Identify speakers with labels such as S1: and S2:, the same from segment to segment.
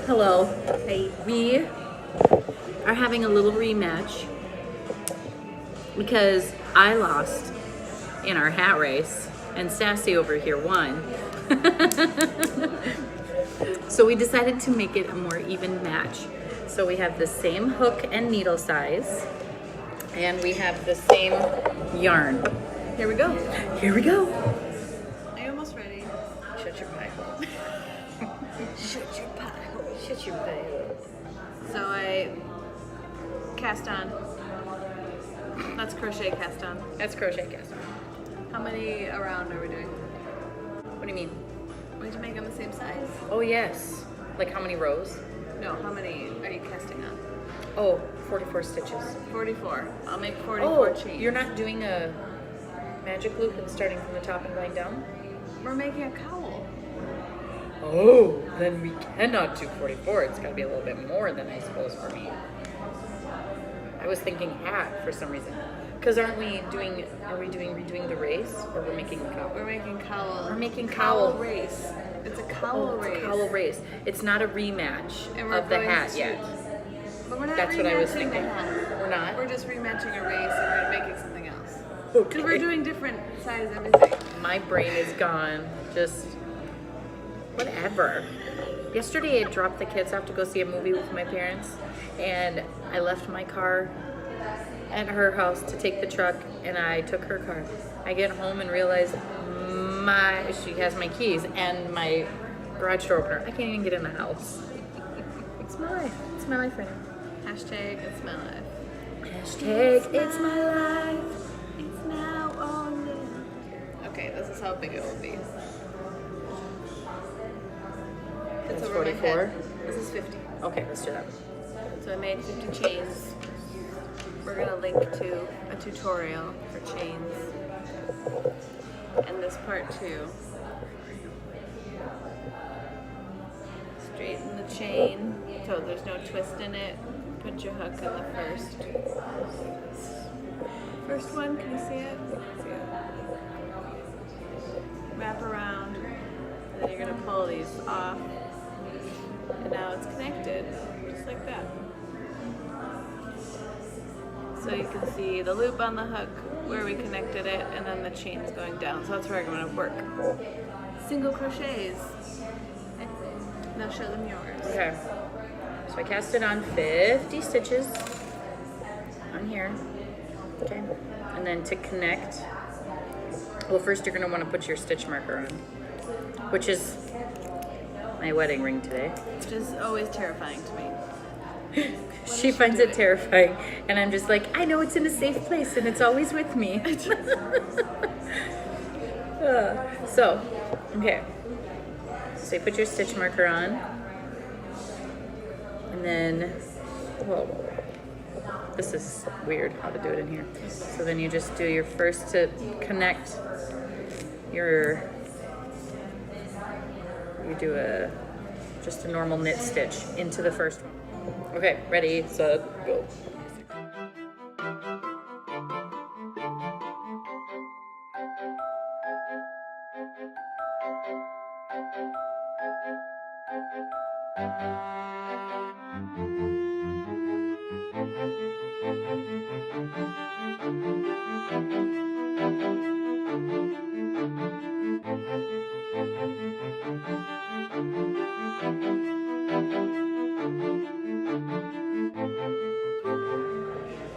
S1: Hello. Hey, we are having a little rematch because I lost in our hat race and Sassy over here won. So we decided to make it a more even match. So we have the same hook and needle size and we have the same yarn.
S2: Here we go.
S1: Here we go.
S2: Are you almost ready?
S1: Shut your pie hole. Shut your pie hole. Shut your pie hole.
S2: So I cast on. That's crochet cast on.
S1: That's crochet cast on.
S2: How many around are we doing?
S1: What do you mean?
S2: We need to make them the same size?
S1: Oh yes. Like how many rows?
S2: No, how many are you casting on?
S1: Oh, 44 stitches.
S2: 44. I'll make 44
S1: Oh,
S2: chains.
S1: you're not doing a magic loop and starting from the top and going down?
S2: We're making a cowl.
S1: Oh, then we cannot do 44. It's got to be a little bit more than I suppose for me. I was thinking hat for some reason. Because are we redoing the race or we're making a cowl?
S2: We're making cowl.
S1: We're making cowl.
S2: race. It's a cowl
S1: It's a
S2: race.
S1: cowl race. It's not a rematch
S2: And we're
S1: of the
S2: going
S1: hat
S2: to-
S1: yet.
S2: But we're not
S1: That's what I was
S2: rematching
S1: thinking.
S2: the hat.
S1: We're not?
S2: We're just rematching a race and we're making something else.
S1: Okay.
S2: Because we're doing different size everything.
S1: My brain is gone. Just whatever. Yesterday I dropped the kids off to go see a movie with my parents and I left my car at her house to take the truck and I took her car. I get home and realize she has my keys and my garage door opener. I can't even get in the house. It's my life. It's my life right now.
S2: Hashtag it's my life.
S1: Hashtag it's my life.
S2: It's now or never. Okay, this is how big it will be.
S1: That's
S2: over my
S1: 44?
S2: head. This is 50.
S1: Okay, let's do that.
S2: So I made 50 chains. We're gonna link to a tutorial for chains. And this part too. Straighten the chain so there's no twist in it. Put your hook in the first one. Can you see it? See it? Wrap around. And then you're gonna pull these off. And now it's connected, just like that. So you can see the loop on the hook where we connected it, and then the chains going down. So that's where I'm going to work. Single crochets. Now show them yours.
S1: Okay. So I cast it on 50 stitches on here. Okay. And then to connect, well, first you're going to want to put your stitch marker on, which is my wedding ring today.
S2: Which is always terrifying to me.
S1: She finds it terrifying, and I'm just like, I know it's in a safe place, and it's always with me. So, okay. So you put your stitch marker on, and then, whoa, this is weird how to do it in here. So then you just do your first to connect your, you do just a normal knit stitch into the first one. Okay, ready, set, go.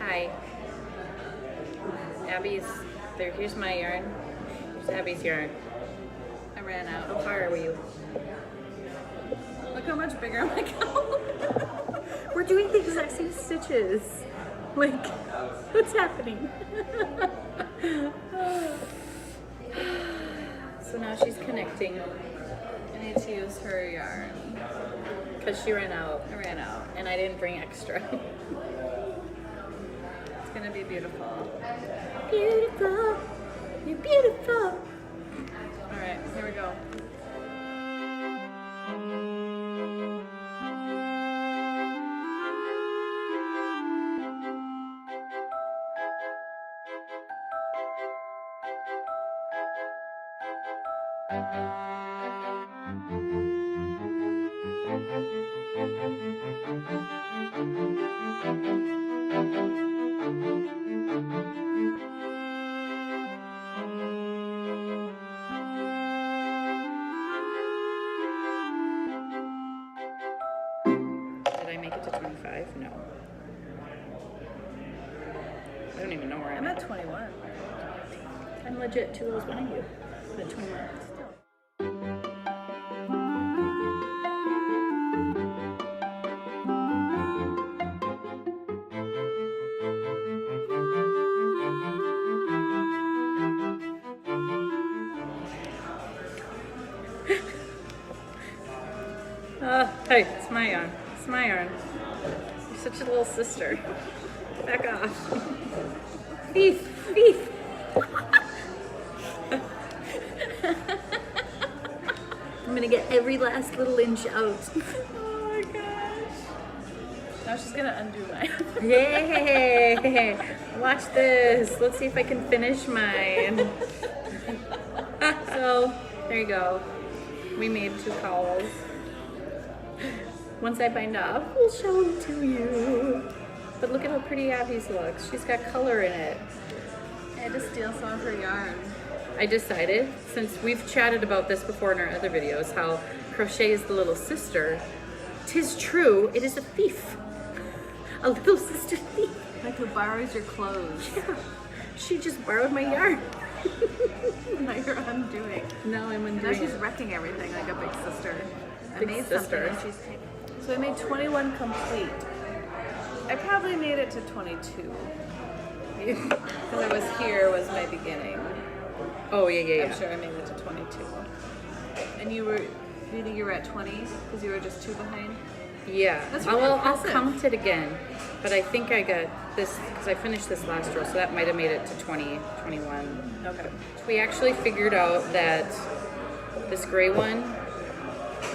S1: Hi. Abby's, here's my yarn. Here's Abby's yarn.
S2: I ran
S1: How
S2: out.
S1: far are you?
S2: Look how much bigger my cowl.
S1: We're doing the exact same stitches. Like, what's happening? So now she's connecting
S2: I need to use her yarn.
S1: because she ran out
S2: I ran out.
S1: and I didn't bring extra.
S2: It's gonna be beautiful.
S1: Beautiful, you're beautiful.
S2: Alright, here we go.
S1: Did I make it to 25? No. I don't even know where
S2: I'm at 21.
S1: I'm legit 2 rows behind you. I'm at 21. Hey, it's my yarn. It's my yarn. You're such a little sister. Back off. Thief, thief. I'm gonna get every last little inch out.
S2: Oh my gosh. Now she's gonna undo mine.
S1: Yay! Watch this. Let's see if I can finish mine. So, there you go. We made 2 cowls. Once I bind off, we'll show them to you. But look at how pretty Abby's looks. She's got color in it.
S2: I had to steal some of her yarn.
S1: I decided, since we've chatted about this before in our other videos, how crochet is the little sister. 'Tis true, it is a thief. A little sister thief.
S2: Like who borrows your clothes.
S1: Yeah, she just borrowed my yarn.
S2: Now you're undoing.
S1: Now I'm undoing
S2: Now she's
S1: it.
S2: wrecking everything like a big sister. I
S1: Big
S2: made
S1: sister.
S2: something and she's taking. So I made 21 complete. I probably made it to 22. Because I was here was my beginning.
S1: Oh, yeah.
S2: I'm sure I made it to 22. And you were, do you think you were at 20? Because you were just 2 behind?
S1: Yeah.
S2: That's really
S1: I'll
S2: impressive.
S1: count it again. But I think I got this, because I finished this last row, so that might have made it to 20, 21.
S2: Okay.
S1: We actually figured out that this gray one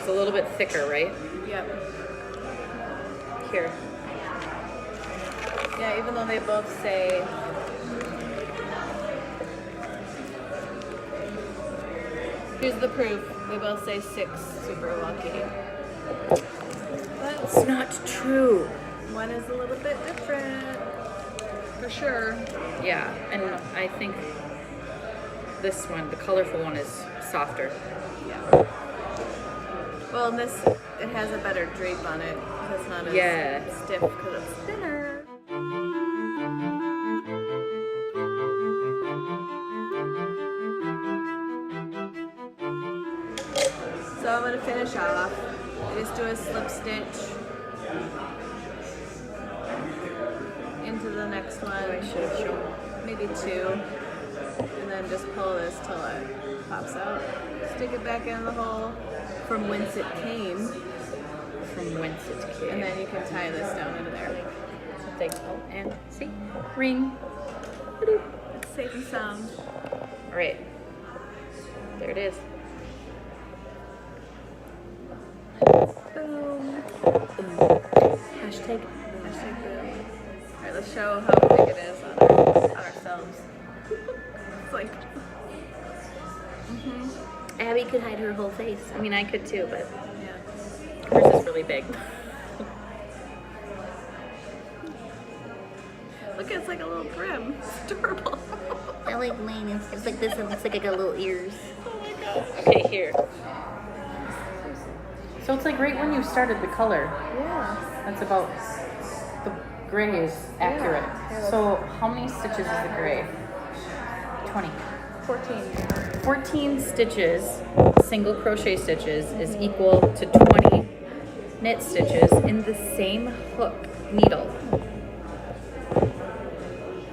S1: is a little bit thicker, right?
S2: Yep.
S1: Here.
S2: Yeah, even though they both say here's the proof. They both say 6 super lucky. But
S1: It's not true.
S2: one is a little bit different. For sure.
S1: Yeah, and I think this one, the colorful one, is softer.
S2: Yeah. Well, and this, it has a better drape on it. It's not as stiff because it's thinner. So I'm going to finish off. I just do a slip stitch into the next one.
S1: I should have shown.
S2: Maybe 2. And then just pull this till it pops out. Stick it back in the hole from whence it came.
S1: From whence it came.
S2: And then you can tie this down into there.
S1: Something. Oh, and see? Ring.
S2: It's safe and sound.
S1: All right. There it is.
S2: Boom.
S1: Hashtag.
S2: Hashtag boom. Alright, let's show how big it is on ourselves. It's like,
S1: Abby could hide her whole face. I mean, I could too, but
S2: yeah.
S1: hers is really big.
S2: Look, it's like a little brim. It's adorable.
S3: I like mine. It's like this. It looks like I got little ears.
S2: Oh my god.
S1: Okay, here. So it's like right when you started the color.
S2: Yeah.
S1: That's about, the gray is accurate.
S2: Yeah.
S1: So how many stitches is the gray? 20.
S2: 14.
S1: 14 stitches, single crochet stitches, is equal to 20 knit stitches in the same hook needle.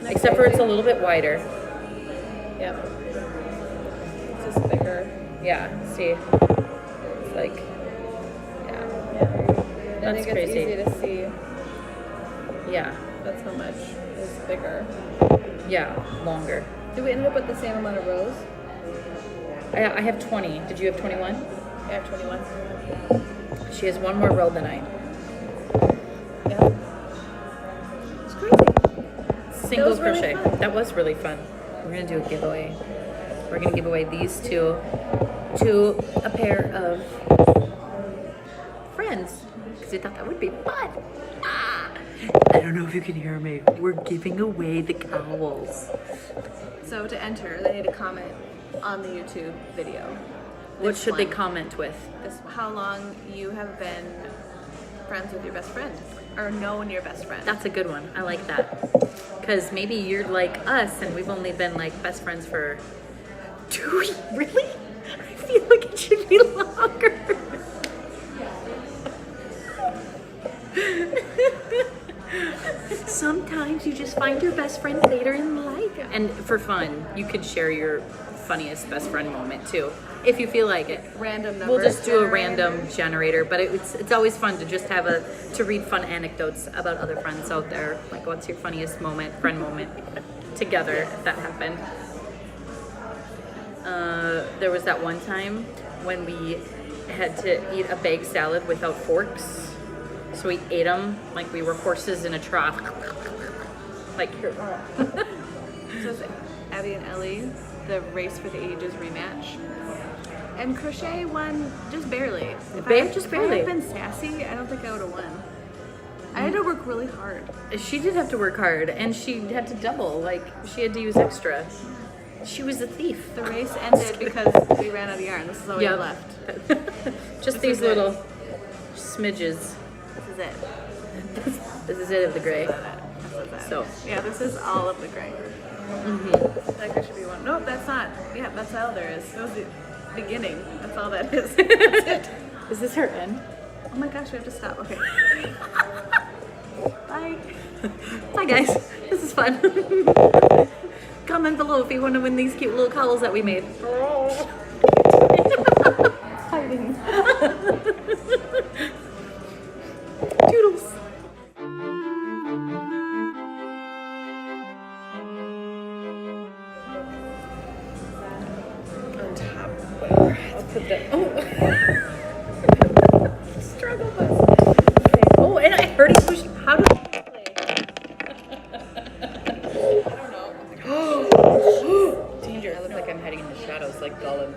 S1: Except for it's a little bit wider.
S2: Yep. It's just bigger.
S1: Yeah, see? It's like, yeah.
S2: I
S1: That's
S2: think
S1: crazy.
S2: it's easy to see.
S1: Yeah,
S2: That's how much is bigger.
S1: yeah, longer.
S2: Did we end up with the same amount of rows?
S1: I have 20. Did you have 21?
S2: I have 21.
S1: She has one more row than I.
S2: Yeah. It's crazy.
S1: Single
S2: was really
S1: crochet.
S2: fun.
S1: That was really fun. We're gonna do a giveaway. We're gonna give away these two to a pair of friends because we thought that would be fun. Ah. I don't know if you can hear me. We're giving away the cowls.
S2: So to enter, they need to comment on the YouTube video.
S1: What
S2: This
S1: should they
S2: one.
S1: comment with?
S2: This, how long you have been friends with your best friend or known your best friend.
S1: That's a good one. I like that. Because maybe you're like us and we've only been like best friends for 2 weeks. Really? I feel like it should be longer. Sometimes you just find your best friend later in life. And for fun, you could share your funniest best friend moment too, if you feel like it.
S2: Random numbers.
S1: We'll just do a
S2: generator.
S1: random generator, but it's always fun to just have to read fun anecdotes about other friends out there. Like, what's your funniest friend moment together if that happened? There was that one time when we had to eat a baked salad without forks. So we ate them like we were horses in a trough. Like, here.
S2: So it's Abby and Ellie, the Race for the Ages rematch. And Crochet won just barely. If I had been sassy, I don't think I would have won. I had to work really hard.
S1: She did have to work hard, and she had to double. Like, she had to use extra. She was a thief.
S2: The race ended because we ran out of yarn. This is all we had left.
S1: Just
S2: This
S1: these
S2: is it.
S1: little smidges.
S2: This is it.
S1: This is it of the gray.
S2: This is it.
S1: So,
S2: Yeah, this is all of the gray. Like there should be one. Nope, that's not. Yeah, that's all there is. That was the beginning. That's all that is. That's it.
S1: is this her end?
S2: Oh my gosh, we have to stop. Okay. Bye.
S1: Bye, guys. This is fun. Comment below if you want to win these cute little cowls that we made. Hiding. Toodles. On top. I'll put that. Oh. Struggle bus. Okay. Oh, and I heard he pushing. How do I play? I don't know. Danger. I look like I'm hiding in the shadows like Gollum.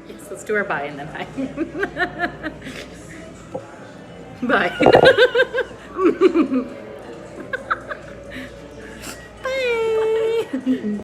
S1: Yes, let's do our bye and then bye. Bye. Bye.